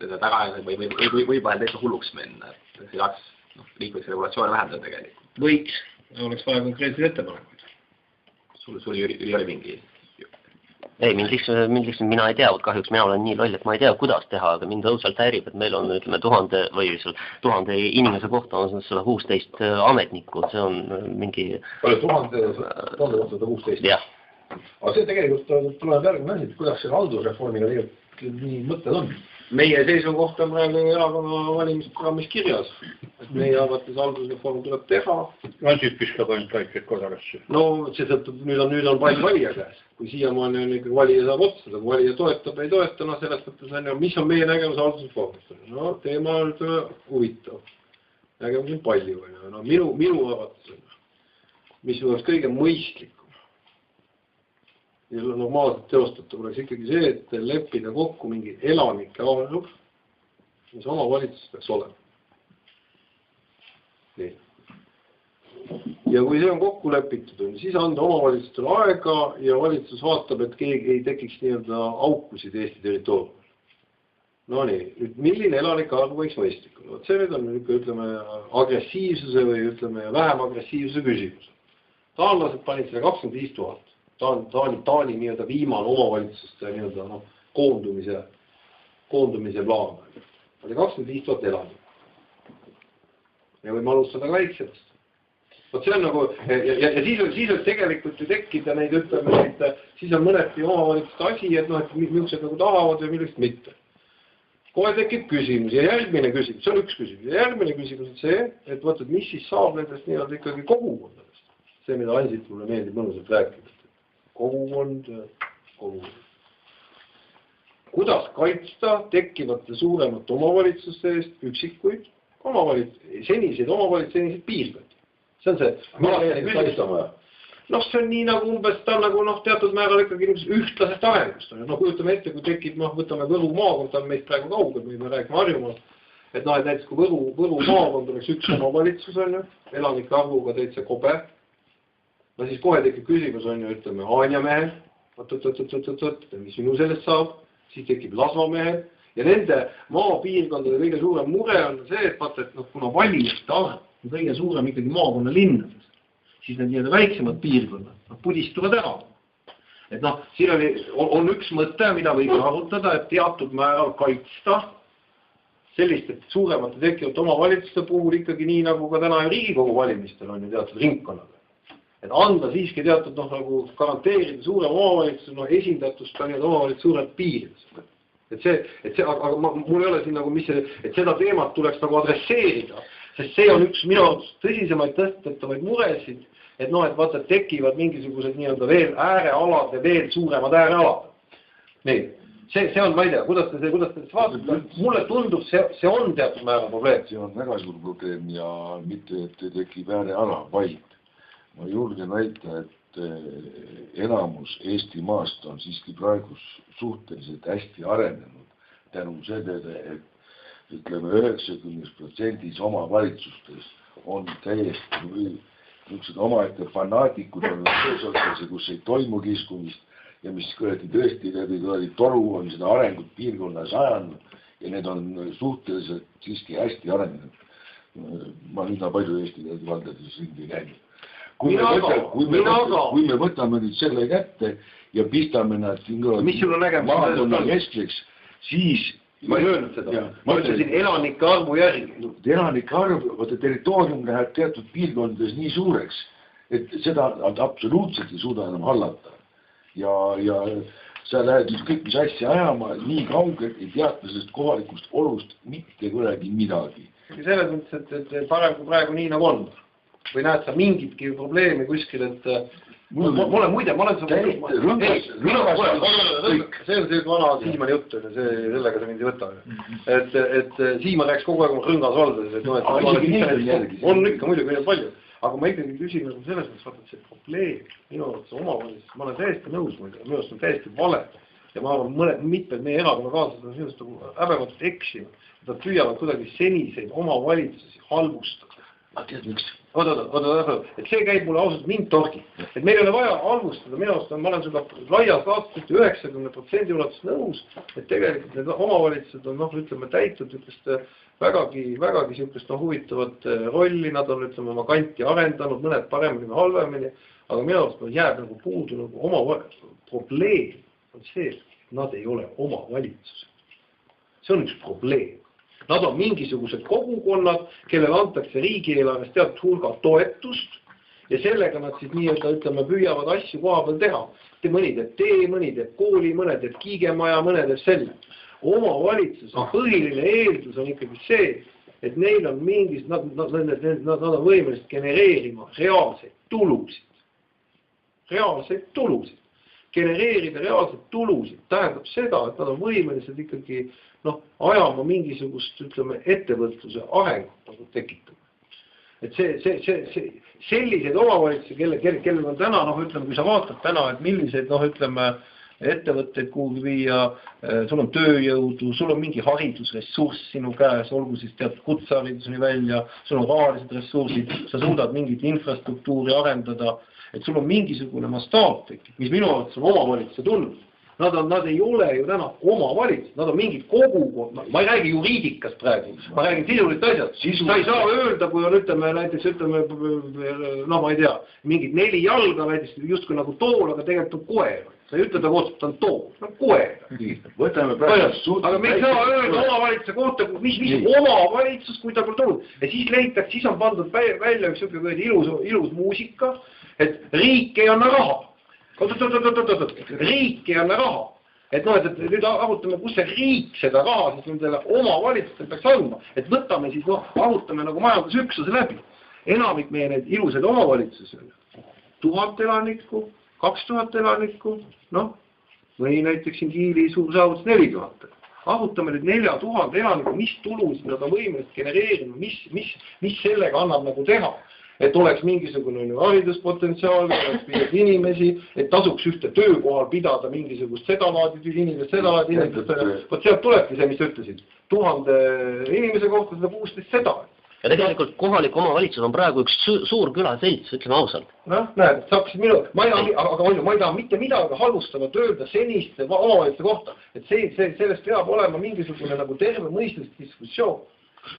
tagajärjed või vahel täitsa hulluks minna, et see saaks riik võiks regulatsioone vähendada tegelikult. Võiks, oleks vaja konkreetseid ettepanekuid. Sul ei ole mingi? Ei, mind lihtsalt mina ei tea, kahjuks mina olen nii loll, et ma ei tea, kuidas teha, aga mind õudselt häirib, et meil on, ütleme, 1000 inimese kohta on 116 ametnikku, see on mingi... Palju 1016? Jah. Aga see tegelikult tuleb järgmine asi, kuidas see haldusreformiga tegelikult nii mõtted on? Meie seisukoht on praegu erakonna valimisprogrammis kirjas, et meie arvates haldusreform tuleb teha. Ansip viskab ainult väikseid kodarasse. No see sõltub, nüüd on palju valija käes. Kui siiamaani on ikkagi valija saab otsustada, kui valija toetab, ei toeta, no selles mõttes on, mis on meie nägemus haldusreformist? No teema on huvitav. Nägemus on palju. No, minu arvates on, mis oleks kõige mõistlikum ja normaalselt teostatud oleks ikkagi see, et leppida kokku mingi elanike arv, mis omavalitsus peaks olema. Nii. Ja kui see on kokku lepitud, siis anda omavalitsustele aega ja valitsus vaatab, et keegi ei tekiks nii-öelda aukusid Eesti territooriumil. No nii, nüüd milline elanike arv võiks mõistlikum? See nüüd on, ütleme, agressiivsuse või ütleme, vähem agressiivsuse küsimus. Taanlased panid selle 25 000. Taani nii-öelda viimane omavalitsuste nii-öelda koondumise plaan. Oli 25 000 elanikku. Ja võime alustada väiksemast. Vot see on nagu, ja siis on tegelikult ju tekkida neid, ütleme, siis on mõneti omavalitsuste asi, et millised nagu tahavad ja millised mitte. Kohe tekib küsimus ja järgmine küsimus, see on üks küsimus. Ja järgmine küsimus on see, et vaata, mis siis saab nendest nii-öelda ikkagi kogukondadest. See, mida Ansip mulle meeldib mõnusalt rääkida. Kogukond. Kuidas kaitsta tekkivate suuremate omavalitsuste eest üksikuid seniseid piirkondi? See on see. No see on nii nagu umbes, ta on nagu teatud määral ikkagi ühtlasest arengust. No kujutame ette, kui tekib, võtame Võru maakond, ta on meist praegu kaugel, või me räägime Harjumaalt, et näiteks kui Võru maakond oleks üks omavalitsus, elanike arvuga täitsa kobe, no siis kohe tekib küsimus, ütleme, Haanjamehe, mis minu sellest saab, siis tekib Lasvamehel, ja nende maapiirkondade kõige suurem mure on see, et kuna valijate arv on kõige suurem ikkagi maakonna linnades, siis need nii-öelda väiksemad piirkonnad pudistuvad ära. Et siin on üks mõte, mida võiks arutada, et teatud määral kaitsta selliste suuremate tekkivate omavalitsuste puhul ikkagi nii, nagu ka täna Riigikogu valimistel on ju teatud ringkonnad. Et anda siiski teatud nagu garanteerida suurem omavalitsus esindatust ka nii-öelda omavalitsus suurelt piirides. Aga mul ei ole siin nagu, et seda teemat tuleks nagu adresseerida, sest see on üks minu tõsisemaid tõstetavaid muresid, et vaata, tekivad mingisugused nii-öelda veel äärealad ja veel suuremad äärealad. Nii, see on, ma ei tea, kuidas te vaatate, mulle tundub, see on teatud määra probleem. See on väga suur probleem ja mitte, et tekib ääreala, vaid ma julgen väita, et enamus Eesti maast on siiski praegu suhteliselt hästi arenenud tänu sellele, et ütleme 90% omavalitsustes on täiesti niisugused omaette fanaatikud on töösotasi, kus ei toimu kiskumist ja mis tõesti läbi toru on seda arengut piirkonnas ajanud ja need on suhteliselt siiski hästi arenenud. Ma nüüd palju Eesti valdades ringi käinud. Kui me võtame nüüd selle kätte ja pistame nad maakonna keskseks, siis... Ma ei öelnud seda. Ma ütlesin elanike arvu järgi. Elanike arv, territoorium läheb teatud piirkondades nii suureks, et seda absoluutselt ei suuda enam hallata. Ja sa lähed kõik mis asja ajama nii kaugelt, ei teata sellest kohalikust olust mitte kuidagi midagi. Selles mõttes, et parem kui praegu nii nagu on. Või näed sa mingitki probleemi kuskil, et mulle muide, ma olen see on see vana Siimanni jutt, sellega sa mind ei võta. Et Siimann rääks kogu aeg oma rõngas valdades, on ikka muidugi palju. Aga ma ikkagi küsin selles mõttes, et see probleem, minu arvates omavalitsus, ma olen täiesti nõus, minu arvates on täiesti vale. Ja ma arvan, mitmed meie erakonnakaaslased on sinust häbematult eksinud. Nad püüavad kuidagi seniseid omavalitsusi halvustada. Ma tead, miks? et see käib mulle ausalt mind torgi. Et meil ei ole vaja alustada, minu arust ma olen seda laias laastus 90% ulatuses nõus, et tegelikult need omavalitsused on, ütleme, täitud vägagi sihukest huvitavat rolli, nad on, ütleme, oma kanti arendanud, mõned paremini või halvemini, aga minu arust jääb nagu puudu oma probleem on see, et nad ei ole omavalitsused. See on üks probleem. Nad on mingisugused kogukonnad, kellel antakse riigieelarvest teatud hulga toetust ja sellega nad siis nii-öelda, ütleme, püüavad asju koha peal teha. Mõni teeb tee, mõni teeb kooli, mõne teeb kiigemaja, mõne teeb selle. Omavalitsus põhiline eeldus on ikkagi see, et neil on mingis, nad on võimelised genereerima reaalseid tulusid. Genereerida reaalseid tulusid tähendab seda, et nad on võimelised ikkagi ajama mingisugust, ütleme, ettevõtluse arengut tekitama. Et sellised omavalitsused, kellel on täna, ütleme, kui sa vaatad täna, et millised, ütleme, ettevõtteid kuhugi viia, sul on tööjõudu, sul on mingi haridusressurss sinu käes, olgu siis teatud kutsehariduseni välja, sul on rahalised ressursid, sa suudad mingit infrastruktuuri arendada, et sul on mingisugune mastaap tekib, mis minu arvates on omavalitsuse tulnud. Nad ei ole ju täna omavalitsused, nad on mingid kogukond, ma ei räägi juriidikast praegu, ma räägin sisuliselt asjad. Sa ei saa öelda, kui on, ütleme, näiteks, ütleme, ma ei tea, mingid 4 jalga, näiteks justkui nagu tool, aga tegelikult on koer. Sa ei ütle ta kohta, ta on tool, koer. Aga me ei saa öelda omavalitsuse kohta, mis omavalitsus, kui ta pole tulnud. Ja siis leitakse, siis on pandud välja üks ilus muusika, et riik ei anna raha. Riik ei anna raha. Et nüüd arutame, kus see riik seda raha siis nendele omavalitsustel peaks andma. Et võtame siis, arutame nagu majandusüksuse läbi. Enamik meie need ilusad omavalitsused, 1000 elanikku, 2000 elanikku, või näiteks siin Kiili suur saavutus 4000. Arutame nüüd 4000 elanikku, mis tulusid nad on võimelised genereerima, mis sellega annab nagu teha. Et oleks mingisugune hariduspotentsiaal, oleks inimesi, et tasuks ühte töökohal pidada mingisugust sedalaadid inimest, vot sealt tulebki see, mis ütlesid. 1000 inimese kohta 116 seda. Ja tegelikult kohalik omavalitsus on praegu üks suur külaselts, ütleme ausalt. Näed, sa hakkasid ma ei taha mitte midagi halvustavat öelda seniste omavalitsuste kohta, et sellest peab olema mingisugune nagu terve mõistelist diskussioon.